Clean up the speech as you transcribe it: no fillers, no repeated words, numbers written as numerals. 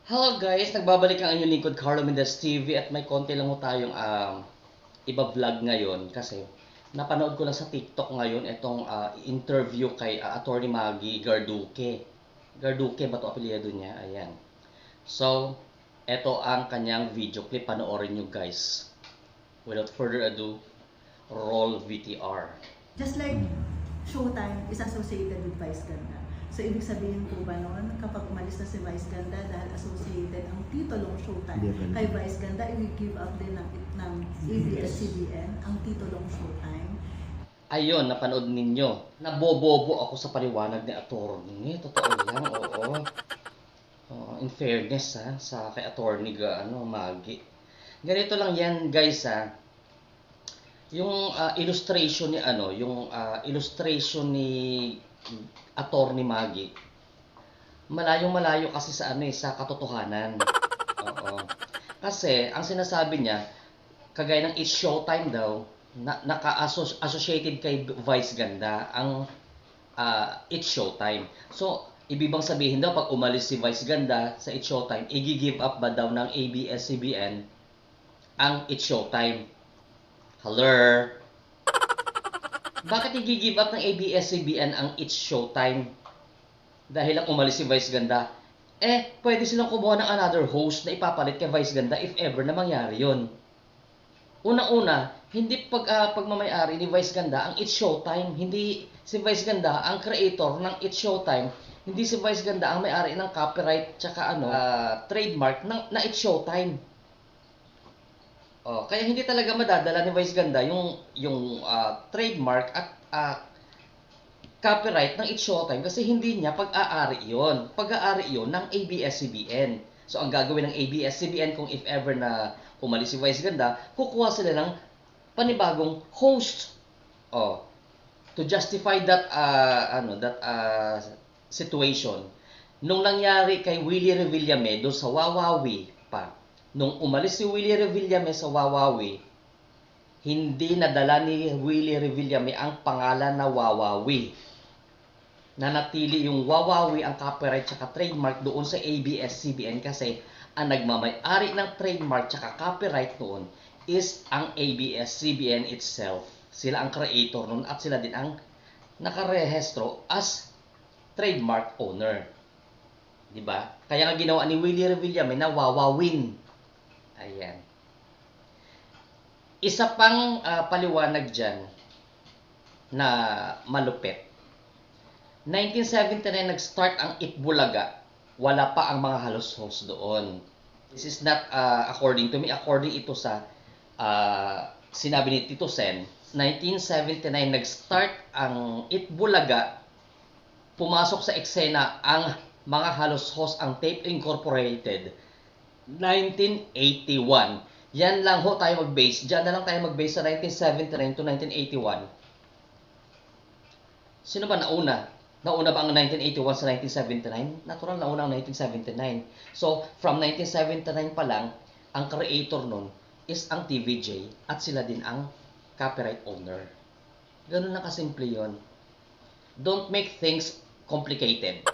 Hello guys, nagbabalik ang inyong lingkod Carlo Mendez TV at may konti lang ho tayong iba-vlog ngayon kasi napanood ko lang sa TikTok ngayon itong interview kay Attorney Maggie Garduque. Garduque ba 'to apelyido niya? Ayan. So, ito ang kanyang video clip. Panoorin nyo guys. Without further ado, roll VTR. Just like Showtime is associated with Vice Ganda. So, ibig sabihin po ba noon, kapag umalis na si Vice Ganda dahil associated ang titulong Showtime kay Vice Ganda, i-give up din ng ABS-CBN ang titulong Showtime. Ayun, napanood ninyo. Nabobobo ako sa paliwanag ni attorney. Totoo lang, oo. In fairness sa kay attorney Maggie. Ganito lang yan guys Yung illustration ni illustration ni attorney Maggie. Malayong-malayo kasi sa katotohanan. Oo. Kasi ang sinasabi niya, kagaya ng It's Showtime daw, naka-associated kay Vice Ganda ang It's Showtime. So, ibig bang sabihin daw pag umalis si Vice Ganda sa It's Showtime, i-give up ba daw ng ABS-CBN ang It's Showtime? Hello? Bakit i-give up ng ABS-CBN ang It's Showtime? Dahil lang umalis si Vice Ganda. Pwede silang kumuha ng another host na ipapalit kay Vice Ganda if ever na mangyari yun. Una-una, hindi pagmamayari ni Vice Ganda ang It's Showtime. Hindi si Vice Ganda ang creator ng It's Showtime. Hindi si Vice Ganda ang may-ari ng copyright tsaka trademark na It's Showtime. Kaya hindi talaga madadala ni Vice Ganda yung trademark at copyright ng It's Showtime kasi hindi niya pag-aari yon. Pag-aari yon ng ABS-CBN. So ang gagawin ng ABS-CBN kung if ever na umalis si Vice Ganda, kukuha sila ng panibagong host. To justify that situation. Nung nangyari kay Willie Revillame doon sa Wawawi pa, nung umalis si Willie Revillame sa Wawawi, hindi nadala ni Willie Revillame ang pangalan na Wawawi. Nanatili yung Wawawi ang copyright tsaka trademark doon sa ABS-CBN kasi ang nagmamay-ari ng trademark tsaka copyright noon is ang ABS-CBN itself. Sila ang creator noon at sila din ang nakarehistro as trademark owner. Diba? Kaya nga ginawa ni Willie Revillame na Wawawin. Ayan. Isa pang paliwanag dyan na malupit. 1979 nag-start ang Itbulaga. Wala pa ang mga halos host doon. This is not according to me. According ito sa sinabi ni Tito Sen. 1979 nag-start ang Itbulaga. Pumasok sa eksena ang mga halos host ang Tape Incorporated. 1981. Yan lang ho tayo mag-base. Diyan na lang tayo mag-base sa 1979 to 1981. Sino ba nauna? Nauna ba ang 1981 sa 1979? Natural, nauna ang 1979. So, from 1979 pa lang, ang creator nun is ang TVJ at sila din ang copyright owner. Ganun na kasimple yun. Don't make things complicated.